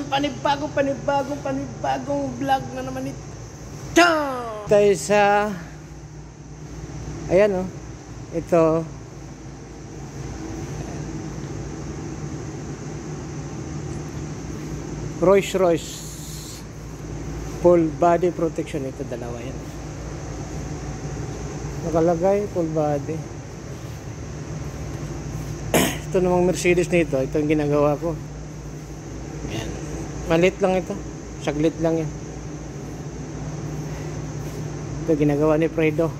Panibagong vlog na naman ito. Tayo sa ayan ito Rolls-Royce full body protection. Ito dalawa yan, nakalagay full body. Ito namang Mercedes nito, ito yung ginagawa ko. Yan, malit lang ito, saglit lang yan. Ito ginagawa ni Fredo,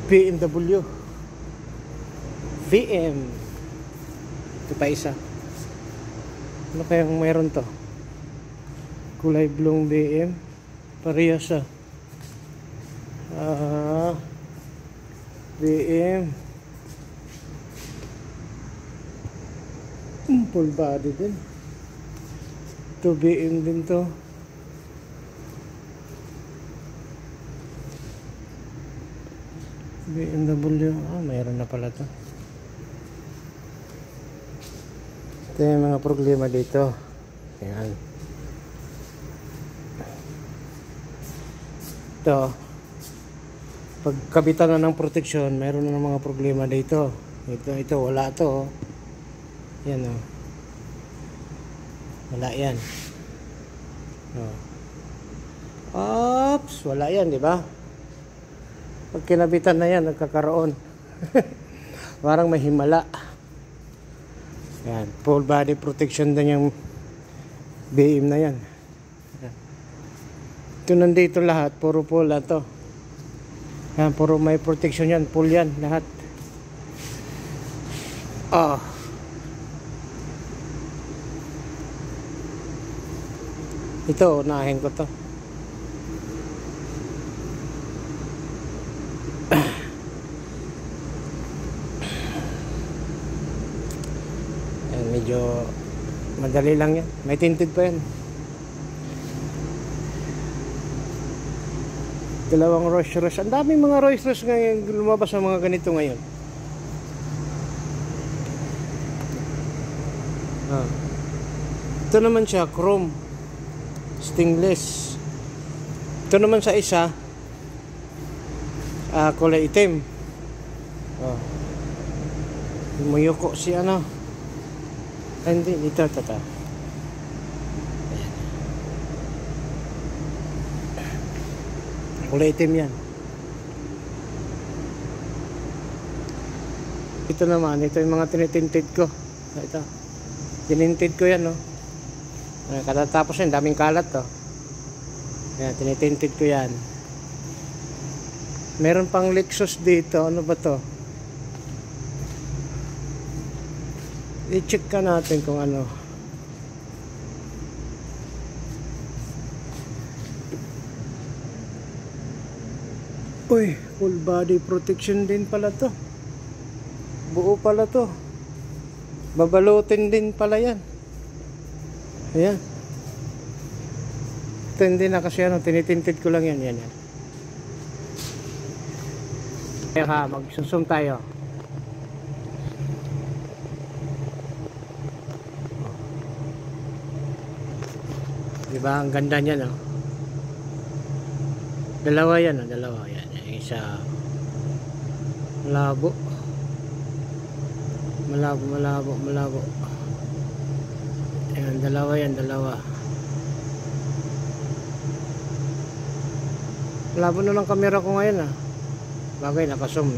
BMW VM. Ito pa isa, ano kayang mayroon to, kulay blue BM, parehas sa BM full body din. Ito BM din to. BMW. Mayroon na pala to. Ito yung mga problema dito. Ayan. Ito, pagkabitan na ng proteksyon, mayroon na mga problema dito. Ito wala to. Yan wala yan. Oops, wala yan, di ba? Pag kinabitan na yan, nagkakaroon. Parang may himala. Yan, full body protection din yung BM na yan. Ito nandito lahat, puro pula to. Yan, puro may protection yan, full yan lahat. Ito, unahin ko to. Ayan, medyo madali lang yan. May tinted pa yan. Dalawang Rolls-Royce. Ang daming mga Rolls-Royce ngayon lumabas sa mga ganito ngayon. Ito naman siya, chrome, stainless. Ito naman sa isa, kulay itim. Muyuko si ano. Hindi, dito, tata. Kulay itim yan. Ito naman, ito yung mga tinitinted ko. Ito, tininted ko yan, katatapos yan, daming kalat to. Ayan, tinitinted ko yan. Meron pang Lexus dito. Ano ba to? I-check ka natin kung ano. Uy, full body protection din pala to. Buo pala to. Babalutin din pala yan. Ayan. Ito hindi na kasi tinitinted ko lang yan. Yan. Kaya magsusum tayo. Diba ang ganda niya, no? Dalawa yan, dalawa yan. Isa malabo. Malabo. Ayan, dalawa yan, dalawa. Labo na ng camera ko ngayon, Bagay, nakazoom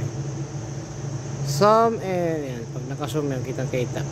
Zoom and yan, pag nakazoom yan, kitang-kita.